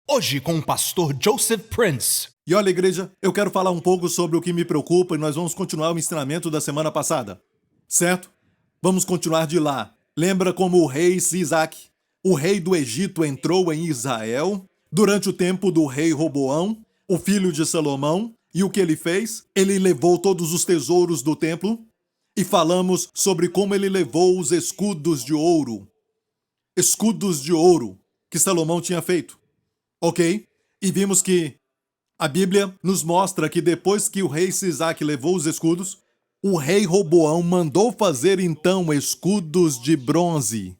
Hoje com o pastor Joseph Prince. E olha, igreja, eu quero falar um pouco sobre o que me preocupa e nós vamos continuar o ensinamento da semana passada. Certo? Vamos continuar de lá. Lembra como o rei Sisaque, o rei do Egito, entrou em Israel durante o tempo do rei Roboão, o filho de Salomão, e o que ele fez? Ele levou todos os tesouros do templo e falamos sobre como ele levou os escudos de ouro. Escudos de ouro que Salomão tinha feito. Ok? E vimos que a Bíblia nos mostra que depois que o rei Sisaque levou os escudos, o rei Roboão mandou fazer então escudos de bronze.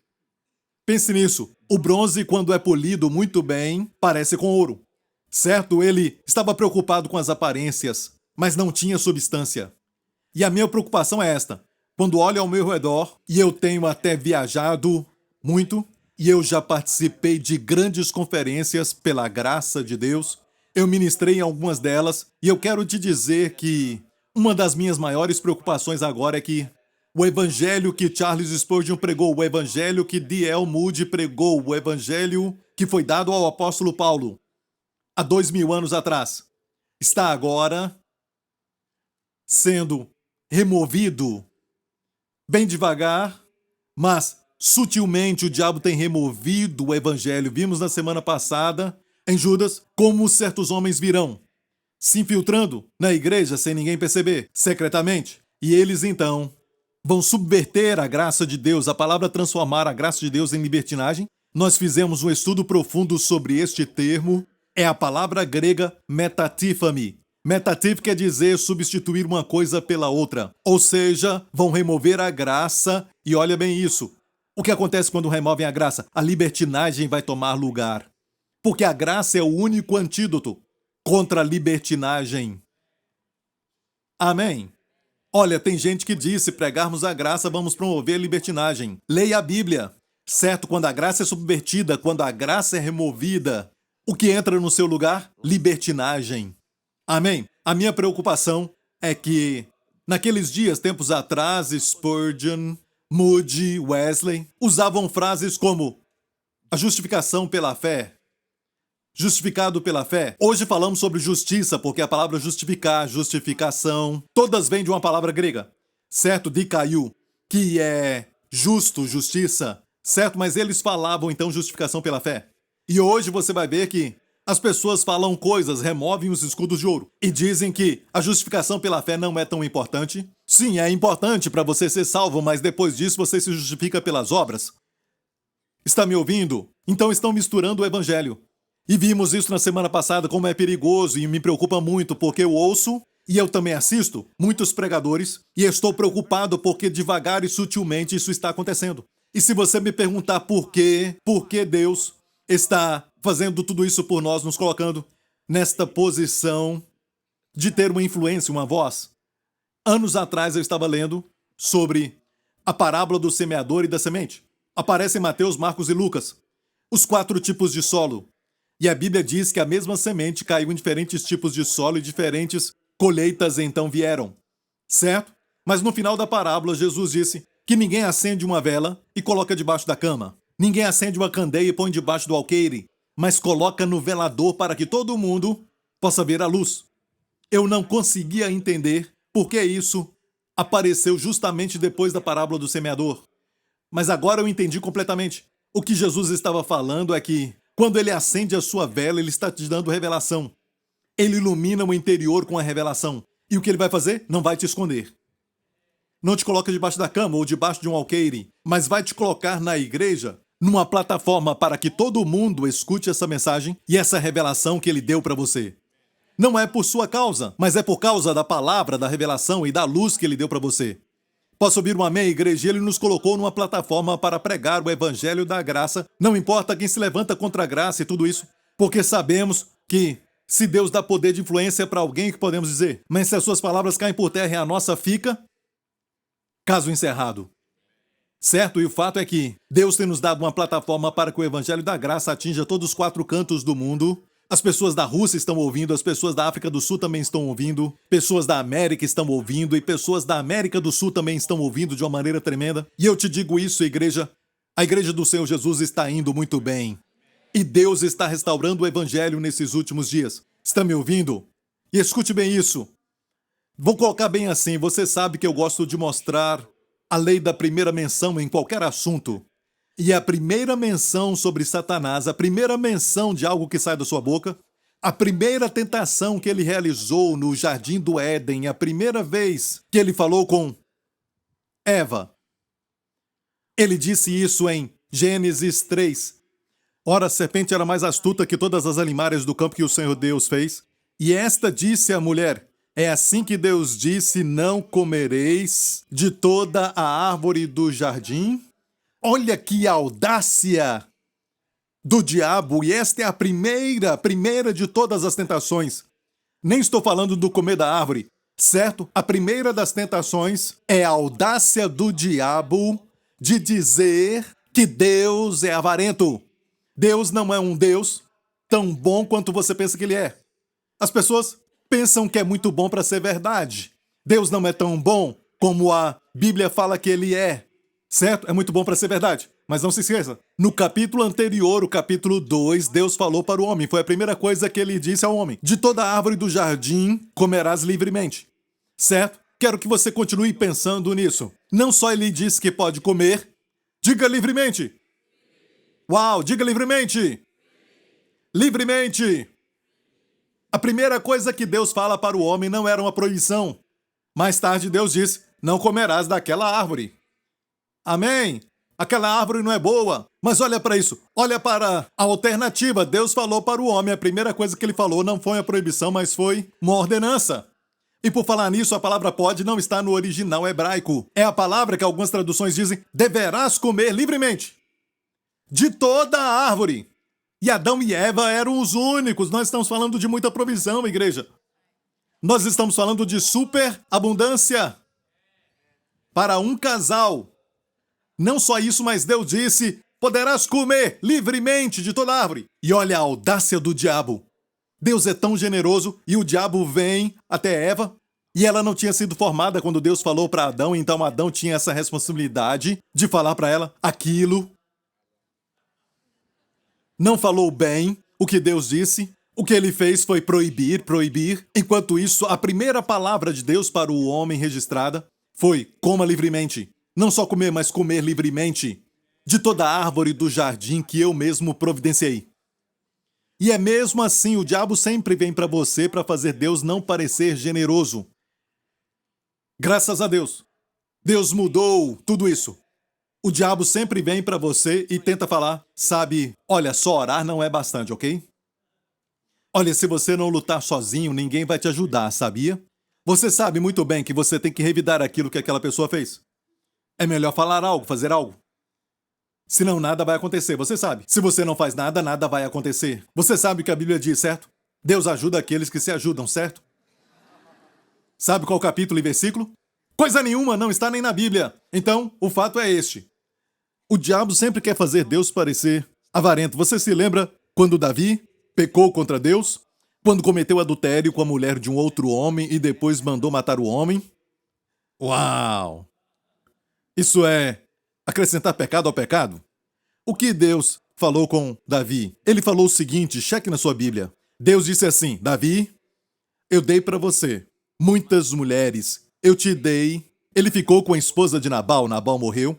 Pense nisso. O bronze, quando é polido muito bem, parece com ouro. Certo? Ele estava preocupado com as aparências, mas não tinha substância. E a minha preocupação é esta. Quando olho ao meu redor, e eu tenho até viajado muito, e eu já participei de grandes conferências pela graça de Deus, eu ministrei em algumas delas, e eu quero te dizer que uma das minhas maiores preocupações agora é que o evangelho que Charles Spurgeon pregou, o evangelho que D.L. Moody pregou, o evangelho que foi dado ao apóstolo Paulo há 2000 anos atrás, está agora sendo removido bem devagar, mas sutilmente o diabo tem removido o evangelho. Vimos na semana passada, em Judas, como certos homens virão, se infiltrando na igreja sem ninguém perceber, secretamente. E eles então vão subverter a graça de Deus, a palavra transformar a graça de Deus em libertinagem. Nós fizemos um estudo profundo sobre este termo. É a palavra grega metatífame. Metatif quer dizer substituir uma coisa pela outra. Ou seja, vão remover a graça. E olha bem isso. O que acontece quando removem a graça? A libertinagem vai tomar lugar. Porque a graça é o único antídoto contra a libertinagem. Amém? Olha, tem gente que diz, se pregarmos a graça, vamos promover a libertinagem. Leia a Bíblia. Certo? Quando a graça é subvertida, quando a graça é removida, o que entra no seu lugar? Libertinagem. Amém? A minha preocupação é que, naqueles dias, tempos atrás, Spurgeon, Moody, Wesley, usavam frases como a justificação pela fé, justificado pela fé. Hoje falamos sobre justiça, porque a palavra justificar, justificação, todas vêm de uma palavra grega, certo? Dikaiou, que é justo, justiça, certo? Mas eles falavam então justificação pela fé. E hoje você vai ver que as pessoas falam coisas, removem os escudos de ouro e dizem que a justificação pela fé não é tão importante. Sim, é importante para você ser salvo, mas depois disso você se justifica pelas obras. Está me ouvindo? Então estão misturando o evangelho. E vimos isso na semana passada, como é perigoso e me preocupa muito, porque eu ouço e eu também assisto muitos pregadores e estou preocupado porque devagar e sutilmente isso está acontecendo. E se você me perguntar por que Deus está fazendo tudo isso por nós, nos colocando nesta posição de ter uma influência, uma voz. Anos atrás eu estava lendo sobre a parábola do semeador e da semente. Aparece em Mateus, Marcos e Lucas. Os 4 tipos de solo. E a Bíblia diz que a mesma semente caiu em diferentes tipos de solo e diferentes colheitas então vieram. Certo? Mas no final da parábola, Jesus disse que ninguém acende uma vela e coloca debaixo da cama. Ninguém acende uma candeia e põe debaixo do alqueire, mas coloca no velador para que todo mundo possa ver a luz. Eu não conseguia entender por que isso apareceu justamente depois da parábola do semeador. Mas agora eu entendi completamente. O que Jesus estava falando é que, quando ele acende a sua vela, ele está te dando revelação. Ele ilumina o interior com a revelação. E o que ele vai fazer? Não vai te esconder. Não te coloca debaixo da cama ou debaixo de um alqueire, mas vai te colocar na igreja, numa plataforma para que todo mundo escute essa mensagem e essa revelação que ele deu para você. Não é por sua causa, mas é por causa da palavra, da revelação e da luz que ele deu para você. Posso ouvir um amém, igreja? Ele nos colocou numa plataforma para pregar o evangelho da graça. Não importa quem se levanta contra a graça e tudo isso, porque sabemos que se Deus dá poder de influência para alguém, que podemos dizer, mas se as suas palavras caem por terra e a nossa fica, caso encerrado. Certo? E o fato é que Deus tem nos dado uma plataforma para que o evangelho da graça atinja todos os 4 cantos do mundo. As pessoas da Rússia estão ouvindo, as pessoas da África do Sul também estão ouvindo, pessoas da América estão ouvindo e pessoas da América do Sul também estão ouvindo de uma maneira tremenda. E eu te digo isso, igreja, a igreja do Senhor Jesus está indo muito bem. E Deus está restaurando o evangelho nesses últimos dias. Está me ouvindo? E escute bem isso. Vou colocar bem assim, você sabe que eu gosto de mostrar a lei da primeira menção em qualquer assunto. E a primeira menção sobre Satanás, a primeira menção de algo que sai da sua boca, a primeira tentação que ele realizou no Jardim do Éden, a primeira vez que ele falou com Eva, ele disse isso em Gênesis 3. Ora, a serpente era mais astuta que todas as animais do campo que o Senhor Deus fez. E esta disse à mulher, é assim que Deus disse, não comereis de toda a árvore do jardim? Olha que audácia do diabo, e esta é a primeira de todas as tentações. Nem estou falando do comer da árvore, certo? A primeira das tentações é a audácia do diabo de dizer que Deus é avarento. Deus não é um Deus tão bom quanto você pensa que ele é. As pessoas pensam que é muito bom para ser verdade. Deus não é tão bom como a Bíblia fala que ele é. Certo? É muito bom para ser verdade. Mas não se esqueça. No capítulo anterior, o capítulo 2, Deus falou para o homem. Foi a primeira coisa que ele disse ao homem. De toda árvore do jardim comerás livremente. Certo? Quero que você continue pensando nisso. Não só ele disse que pode comer. Diga livremente. Uau, diga livremente. Livremente. A primeira coisa que Deus fala para o homem não era uma proibição. Mais tarde Deus disse, não comerás daquela árvore. Amém? Aquela árvore não é boa. Mas olha para isso. Olha para a alternativa. Deus falou para o homem. A primeira coisa que ele falou não foi uma proibição, mas foi uma ordenança. E por falar nisso, a palavra pode não está no original hebraico. É a palavra que algumas traduções dizem, deverás comer livremente. De toda a árvore. E Adão e Eva eram os únicos. Nós estamos falando de muita provisão, igreja. Nós estamos falando de superabundância para um casal. Não só isso, mas Deus disse, poderás comer livremente de toda árvore. E olha a audácia do diabo. Deus é tão generoso e o diabo vem até Eva e ela não tinha sido formada quando Deus falou para Adão, então Adão tinha essa responsabilidade de falar para ela aquilo. Não falou bem o que Deus disse. O que ele fez foi proibir. Enquanto isso, a primeira palavra de Deus para o homem registrada foi coma livremente. Não só comer, mas comer livremente de toda a árvore do jardim que eu mesmo providenciei. E é mesmo assim, o diabo sempre vem para você para fazer Deus não parecer generoso. Graças a Deus. Deus mudou tudo isso. O diabo sempre vem para você e tenta falar, sabe, olha, só orar não é bastante, ok? Olha, se você não lutar sozinho, ninguém vai te ajudar, sabia? Você sabe muito bem que você tem que revidar aquilo que aquela pessoa fez. É melhor falar algo, fazer algo. Senão nada vai acontecer, você sabe. Se você não faz nada, nada vai acontecer. Você sabe o que a Bíblia diz, certo? Deus ajuda aqueles que se ajudam, certo? Sabe qual capítulo e versículo? Coisa nenhuma, não está nem na Bíblia. Então, o fato é este. O diabo sempre quer fazer Deus parecer avarento. Você se lembra quando Davi pecou contra Deus? Quando cometeu adultério com a mulher de um outro homem e depois mandou matar o homem? Uau! Isso é acrescentar pecado ao pecado? O que Deus falou com Davi? Ele falou o seguinte, cheque na sua Bíblia. Deus disse assim, Davi, eu dei para você muitas mulheres. Eu te dei. Ele ficou com a esposa de Nabal. Nabal morreu.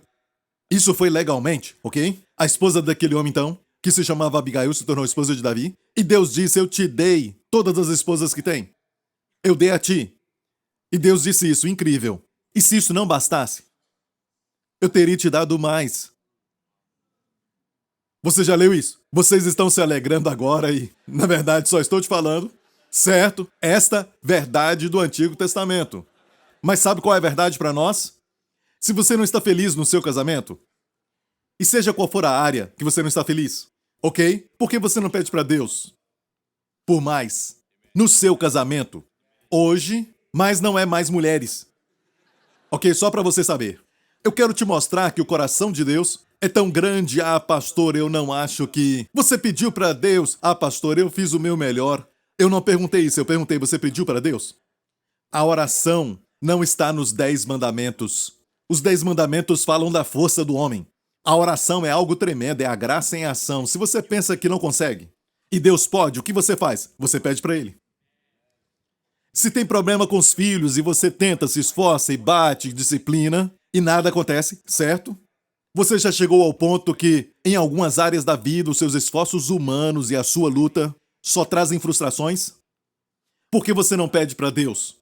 Isso foi legalmente, ok? A esposa daquele homem, então, que se chamava Abigail, se tornou esposa de Davi. E Deus disse, eu te dei todas as esposas que tem. Eu dei a ti. E Deus disse isso, incrível. E se isso não bastasse, eu teria te dado mais. Você já leu isso? Vocês estão se alegrando agora e, na verdade, só estou te falando, certo? Esta verdade do Antigo Testamento. Mas sabe qual é a verdade para nós? Se você não está feliz no seu casamento, e seja qual for a área que você não está feliz, ok? Por que você não pede para Deus por mais no seu casamento? Hoje, mas não é mais mulheres. Ok? Só para você saber. Eu quero te mostrar que o coração de Deus é tão grande. Ah, pastor, eu não acho que... Você pediu para Deus? Ah, pastor, eu fiz o meu melhor. Eu não perguntei isso, eu perguntei, você pediu para Deus? A oração não está nos 10 mandamentos. Os 10 mandamentos falam da força do homem. A oração é algo tremendo, é a graça em ação. Se você pensa que não consegue, e Deus pode, o que você faz? Você pede para Ele. Se tem problema com os filhos e você tenta, se esforça e bate, disciplina, e nada acontece, certo? Você já chegou ao ponto que, em algumas áreas da vida, os seus esforços humanos e a sua luta só trazem frustrações? Por que você não pede para Deus?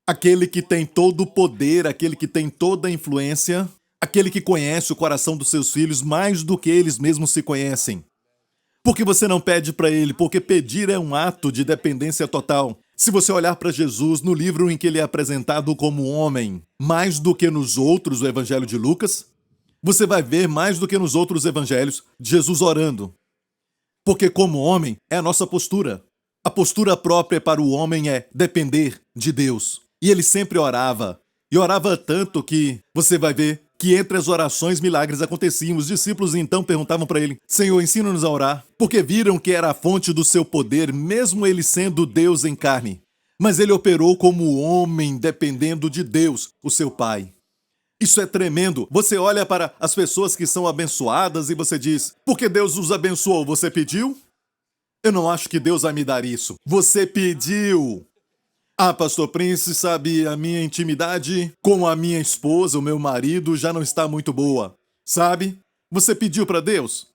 Aquele que tem todo o poder, aquele que tem toda a influência, aquele que conhece o coração dos seus filhos mais do que eles mesmos se conhecem. Por que você não pede para Ele? Porque pedir é um ato de dependência total. Se você olhar para Jesus no livro em que ele é apresentado como homem, mais do que nos outros, o Evangelho de Lucas, você vai ver mais do que nos outros evangelhos, Jesus orando. Porque como homem, é a nossa postura. A postura própria para o homem é depender de Deus. E ele sempre orava. E orava tanto que você vai ver que entre as orações milagres aconteciam. Os discípulos então perguntavam para ele: Senhor, ensina-nos a orar, porque viram que era a fonte do seu poder, mesmo ele sendo Deus em carne. Mas ele operou como homem, dependendo de Deus, o seu Pai. Isso é tremendo. Você olha para as pessoas que são abençoadas e você diz: porque Deus os abençoou, você pediu? Eu não acho que Deus vai me dar isso. Você pediu. Ah, Pastor Prince, sabe, a minha intimidade com a minha esposa, o meu marido, já não está muito boa. Sabe? Você pediu para Deus?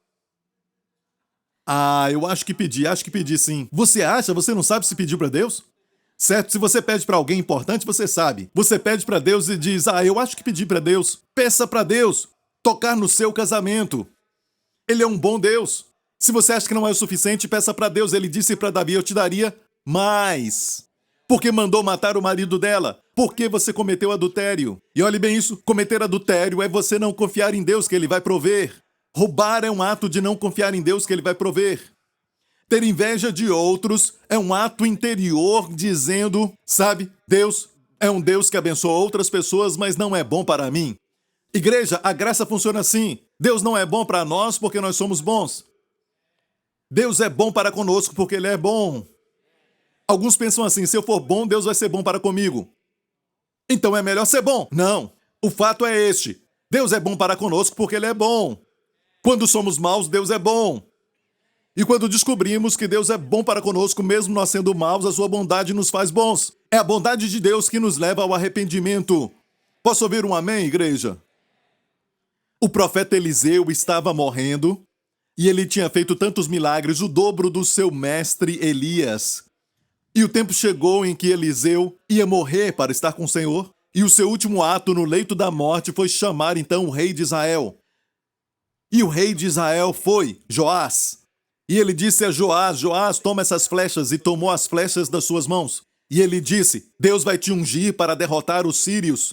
Ah, eu acho que pedi sim. Você acha? Você não sabe se pediu para Deus? Certo? Se você pede para alguém importante, você sabe. Você pede para Deus e diz: ah, eu acho que pedi para Deus. Peça para Deus tocar no seu casamento. Ele é um bom Deus. Se você acha que não é o suficiente, peça para Deus. Ele disse para Davi: eu te daria mais. Porque mandou matar o marido dela. Porque você cometeu adultério. E olhe bem isso, cometer adultério é você não confiar em Deus que Ele vai prover. Roubar é um ato de não confiar em Deus que Ele vai prover. Ter inveja de outros é um ato interior dizendo, sabe, Deus é um Deus que abençoa outras pessoas, mas não é bom para mim. Igreja, a graça funciona assim. Deus não é bom para nós porque nós somos bons. Deus é bom para conosco porque Ele é bom. Alguns pensam assim: se eu for bom, Deus vai ser bom para comigo. Então é melhor ser bom. Não. O fato é este: Deus é bom para conosco porque Ele é bom. Quando somos maus, Deus é bom. E quando descobrimos que Deus é bom para conosco, mesmo nós sendo maus, a sua bondade nos faz bons. É a bondade de Deus que nos leva ao arrependimento. Posso ouvir um amém, igreja? O profeta Eliseu estava morrendo e ele tinha feito tantos milagres, o dobro do seu mestre Elias. E o tempo chegou em que Eliseu ia morrer para estar com o Senhor, e o seu último ato no leito da morte foi chamar então o rei de Israel. E o rei de Israel foi Joás. E ele disse a Joás: Joás, toma essas flechas, e tomou as flechas das suas mãos. E ele disse: Deus vai te ungir para derrotar os sírios.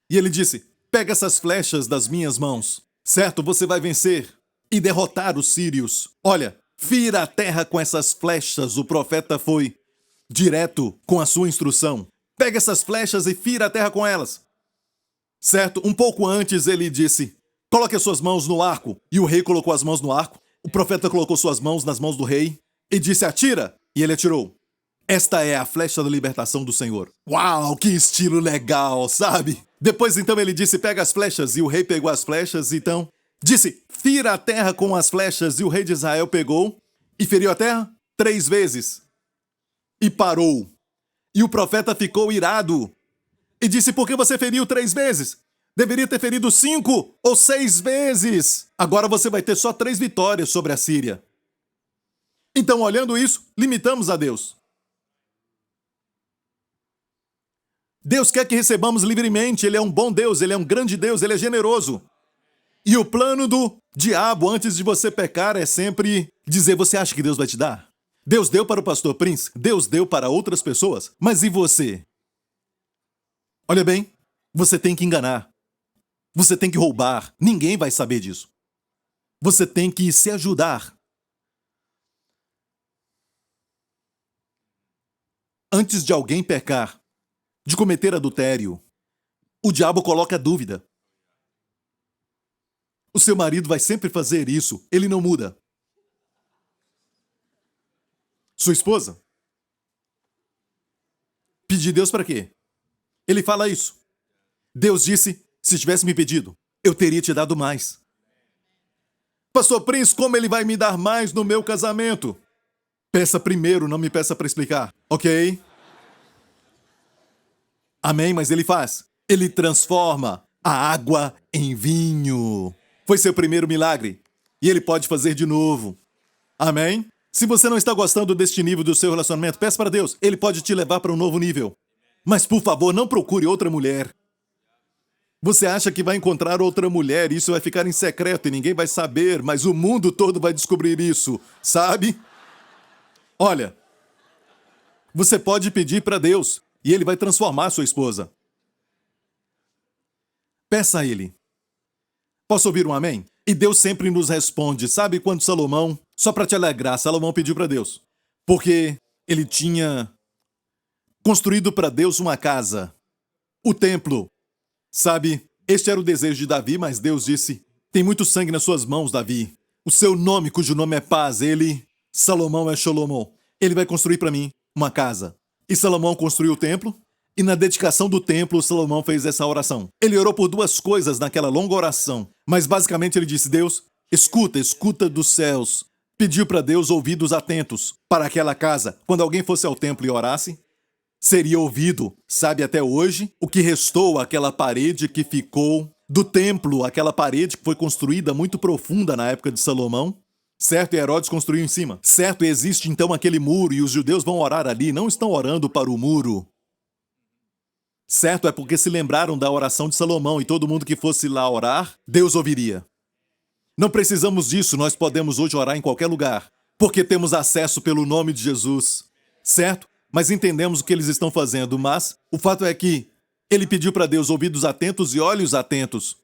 E ele disse: pega essas flechas das minhas mãos. Certo, você vai vencer e derrotar os sírios. Olha, fira a terra com essas flechas. O profeta foi direto com a sua instrução. Pega essas flechas e fira a terra com elas. Certo, um pouco antes ele disse: coloque as suas mãos no arco. E o rei colocou as mãos no arco. O profeta colocou suas mãos nas mãos do rei e disse: atira! E ele atirou. Esta é a flecha da libertação do Senhor. Uau, que estilo legal, sabe? Depois então ele disse: pega as flechas. E o rei pegou as flechas, então disse: fira a terra com as flechas. E o rei de Israel pegou e feriu a terra 3 vezes. E parou. E o profeta ficou irado e disse: por que você feriu 3 vezes? Deveria ter ferido 5 ou 6 vezes. Agora você vai ter só 3 vitórias sobre a Síria. Então, olhando isso, limitamos a Deus. Deus quer que recebamos livremente. Ele é um bom Deus, Ele é um grande Deus, Ele é generoso. E o plano do diabo antes de você pecar é sempre dizer: você acha que Deus vai te dar? Deus deu para o pastor Prince, Deus deu para outras pessoas, mas e você? Olha bem, você tem que enganar. Você tem que roubar. Ninguém vai saber disso. Você tem que se ajudar. Antes de alguém pecar, de cometer adultério, o diabo coloca dúvida. O seu marido vai sempre fazer isso. Ele não muda. Sua esposa? Pedir Deus para quê? Ele fala isso. Deus disse: se tivesse me pedido, eu teria te dado mais. Pastor Prince, como ele vai me dar mais no meu casamento? Peça primeiro, não me peça para explicar, ok? Amém, mas ele faz. Ele transforma a água em vinho. Foi seu primeiro milagre. E ele pode fazer de novo. Amém? Se você não está gostando deste nível do seu relacionamento, peça para Deus. Ele pode te levar para um novo nível. Mas, por favor, não procure outra mulher. Você acha que vai encontrar outra mulher e isso vai ficar em secreto e ninguém vai saber, mas o mundo todo vai descobrir isso, sabe? Olha, você pode pedir para Deus e Ele vai transformar sua esposa. Peça a Ele. Posso ouvir um amém? E Deus sempre nos responde. Sabe quando Salomão, só para te alegrar, Salomão pediu para Deus, porque ele tinha construído para Deus uma casa, o templo. Sabe, este era o desejo de Davi, mas Deus disse, tem muito sangue nas suas mãos, Davi. O seu nome, cujo nome é paz, Salomão é Sholomon. Ele vai construir para mim uma casa. E Salomão construiu o templo, e na dedicação do templo, Salomão fez essa oração. Ele orou por duas coisas naquela longa oração, mas basicamente ele disse, Deus, escuta dos céus. Pediu para Deus ouvidos atentos para aquela casa. Quando alguém fosse ao templo e orasse, seria ouvido. Sabe até hoje o que restou, aquela parede que ficou do templo, aquela parede que foi construída muito profunda na época de Salomão? Certo, e Herodes construiu em cima. Certo, existe então aquele muro e os judeus vão orar ali, não estão orando para o muro. Certo, é porque se lembraram da oração de Salomão e todo mundo que fosse lá orar, Deus ouviria. Não precisamos disso, nós podemos hoje orar em qualquer lugar, porque temos acesso pelo nome de Jesus. Certo? Mas entendemos o que eles estão fazendo, mas o fato é que ele pediu para Deus ouvidos atentos e olhos atentos.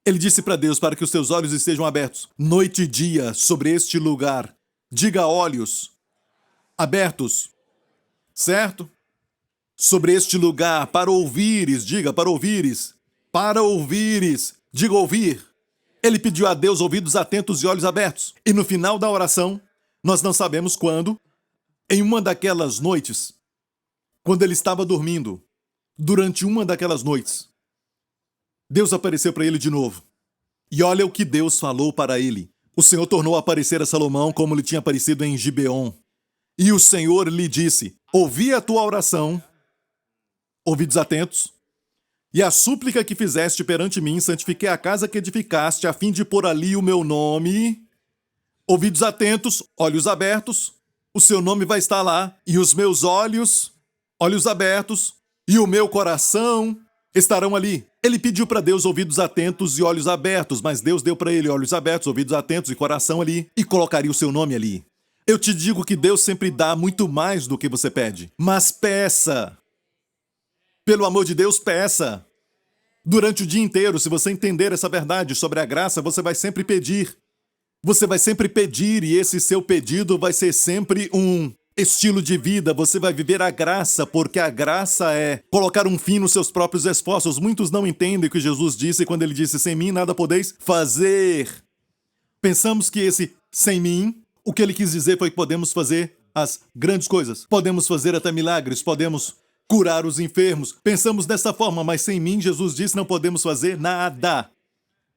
Ele disse para Deus para que os seus olhos estejam abertos, noite e dia, sobre este lugar. Diga olhos abertos, certo? Sobre este lugar, para ouvires, diga para ouvires, diga ouvir. Ele pediu a Deus ouvidos atentos e olhos abertos. E no final da oração, nós não sabemos quando, em uma daquelas noites, quando ele estava dormindo, durante uma daquelas noites, Deus apareceu para ele de novo. E olha o que Deus falou para ele. O Senhor tornou a aparecer a Salomão como lhe tinha aparecido em Gibeon. E o Senhor lhe disse, ouvi a tua oração, ouvidos atentos, e a súplica que fizeste perante mim, santifiquei a casa que edificaste, a fim de pôr ali o meu nome. Ouvidos atentos, olhos abertos, o seu nome vai estar lá, e os meus olhos abertos, e o meu coração estarão ali. Ele pediu para Deus ouvidos atentos e olhos abertos, mas Deus deu para ele olhos abertos, ouvidos atentos e coração ali, e colocaria o seu nome ali. Eu te digo que Deus sempre dá muito mais do que você pede, mas peça. Pelo amor de Deus, peça. Durante o dia inteiro, se você entender essa verdade sobre a graça, você vai sempre pedir. Você vai sempre pedir e esse seu pedido vai ser sempre um estilo de vida. Você vai viver a graça, porque a graça é colocar um fim nos seus próprios esforços. Muitos não entendem o que Jesus disse quando ele disse, sem mim nada podeis fazer. Pensamos que esse sem mim, o que ele quis dizer foi que podemos fazer as grandes coisas. Podemos fazer até milagres, podemos curar os enfermos. Pensamos dessa forma, mas sem mim, Jesus disse, não podemos fazer nada.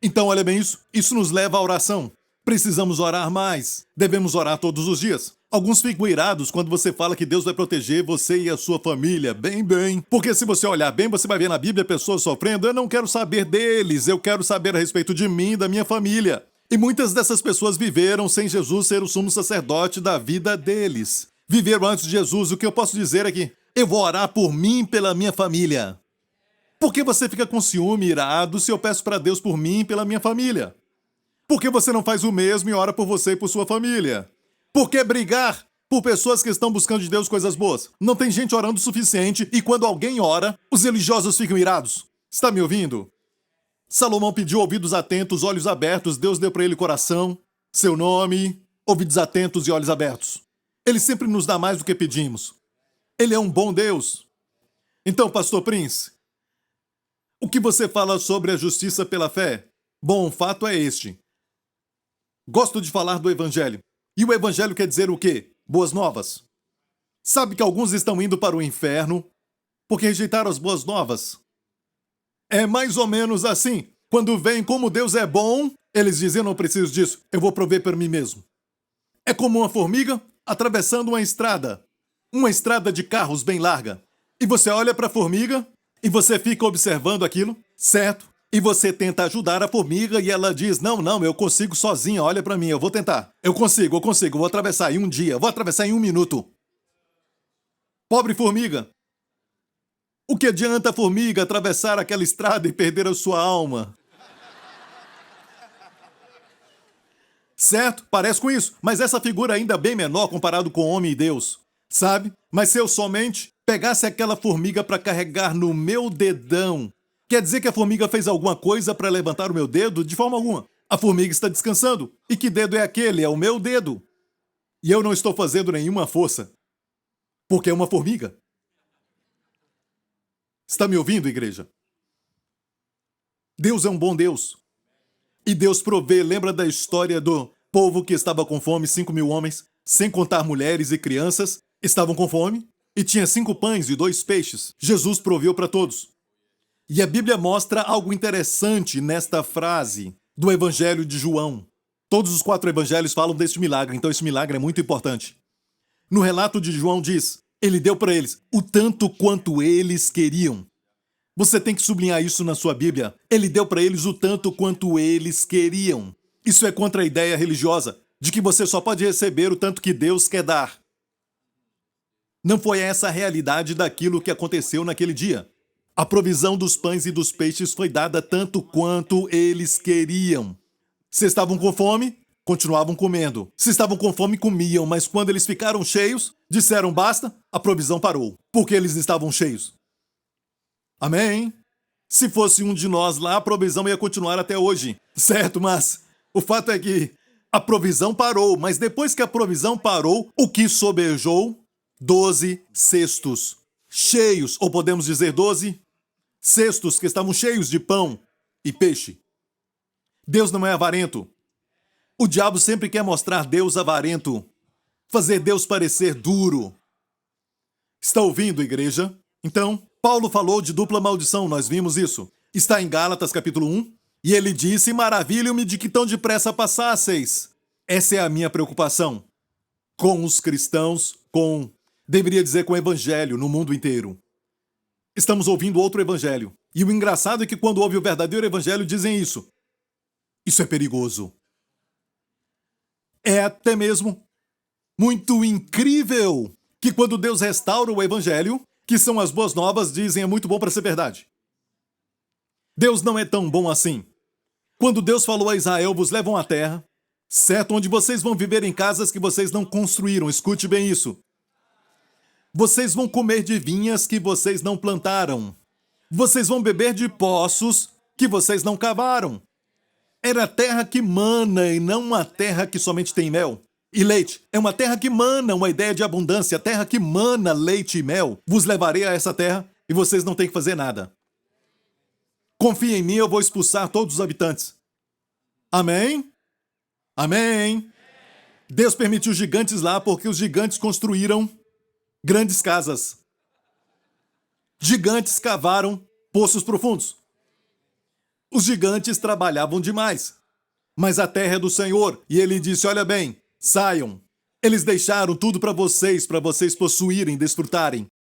Então, olha bem isso. Isso nos leva à oração. Precisamos orar mais. Devemos orar todos os dias. Alguns ficam irados quando você fala que Deus vai proteger você e a sua família. Bem. Porque se você olhar bem, você vai ver na Bíblia pessoas sofrendo. Eu não quero saber deles. Eu quero saber a respeito de mim e da minha família. E muitas dessas pessoas viveram sem Jesus ser o sumo sacerdote da vida deles. Viveram antes de Jesus. O que eu posso dizer é que eu vou orar por mim e pela minha família. Por que você fica com ciúme, irado, se eu peço para Deus por mim e pela minha família? Por que você não faz o mesmo e ora por você e por sua família? Por que brigar por pessoas que estão buscando de Deus coisas boas? Não tem gente orando o suficiente e quando alguém ora, os religiosos ficam irados. Está me ouvindo? Salomão pediu ouvidos atentos, olhos abertos. Deus deu para ele coração, seu nome, ouvidos atentos e olhos abertos. Ele sempre nos dá mais do que pedimos. Ele é um bom Deus. Então, Pastor Prince, o que você fala sobre a justiça pela fé? Bom, o fato é este. Gosto de falar do Evangelho. E o Evangelho quer dizer o quê? Boas novas. Sabe que alguns estão indo para o inferno porque rejeitaram as boas novas? É mais ou menos assim. Quando veem como Deus é bom, eles dizem: eu não preciso disso, eu vou prover para mim mesmo. É como uma formiga atravessando uma estrada de carros bem larga. E você olha para a formiga e você fica observando aquilo, certo? E você tenta ajudar a formiga e ela diz: não, eu consigo sozinha, olha para mim, eu vou tentar. Eu consigo, vou atravessar em um dia, vou atravessar em um minuto. Pobre formiga. O que adianta a formiga atravessar aquela estrada e perder a sua alma? Certo? Parece com isso, mas essa figura ainda é bem menor comparado com o homem e Deus, sabe? Mas se eu somente pegasse aquela formiga para carregar no meu dedão, quer dizer que a formiga fez alguma coisa para levantar o meu dedo? De forma alguma. A formiga está descansando. E que dedo é aquele? É o meu dedo. E eu não estou fazendo nenhuma força, porque é uma formiga. Está me ouvindo, igreja? Deus é um bom Deus. E Deus provê. Lembra da história do povo que estava com fome, 5.000 homens, sem contar mulheres e crianças, estavam com fome e tinha 5 pães e 2 peixes. Jesus proveu para todos. E a Bíblia mostra algo interessante nesta frase do Evangelho de João. Todos os 4 evangelhos falam deste milagre, então esse milagre é muito importante. No relato de João diz: ele deu para eles o tanto quanto eles queriam. Você tem que sublinhar isso na sua Bíblia. Ele deu para eles o tanto quanto eles queriam. Isso é contra a ideia religiosa de que você só pode receber o tanto que Deus quer dar. Não foi essa a realidade daquilo que aconteceu naquele dia. A provisão dos pães e dos peixes foi dada tanto quanto eles queriam. Se estavam com fome, continuavam comendo. Se estavam com fome, comiam, mas quando eles ficaram cheios, disseram basta, a provisão parou, porque eles estavam cheios. Amém? Se fosse um de nós lá, a provisão ia continuar até hoje, certo? Mas o fato é que a provisão parou, mas depois que a provisão parou, o que sobejou? 12 cestos cheios, ou podemos dizer 12 cestos que estavam cheios de pão e peixe. Deus não é avarento. O diabo sempre quer mostrar Deus avarento, fazer Deus parecer duro. Está ouvindo, igreja? Então, Paulo falou de dupla maldição, nós vimos isso. Está em Gálatas capítulo 1, e ele disse: maravilho-me de que tão depressa passasseis. Essa é a minha preocupação com os cristãos, deveria dizer com o evangelho no mundo inteiro. Estamos ouvindo outro evangelho. E o engraçado é que quando ouve o verdadeiro evangelho dizem isso. Isso é perigoso. É até mesmo muito incrível que quando Deus restaura o evangelho, que são as boas novas, dizem é muito bom para ser verdade. Deus não é tão bom assim. Quando Deus falou a Israel, vos levam à terra, certo? Onde vocês vão viver em casas que vocês não construíram. Escute bem isso. Vocês vão comer de vinhas que vocês não plantaram. Vocês vão beber de poços que vocês não cavaram. Era terra que mana e não uma terra que somente tem mel e leite. É uma terra que mana uma ideia de abundância, terra que mana leite e mel. Vos levarei a essa terra e vocês não têm que fazer nada. Confie em mim, eu vou expulsar todos os habitantes. Amém? Amém? Deus permitiu gigantes lá porque os gigantes construíram grandes casas. Gigantes cavaram poços profundos. Os gigantes trabalhavam demais. Mas a terra é do Senhor. E ele disse: olha bem, saiam. Eles deixaram tudo para vocês possuírem, desfrutarem.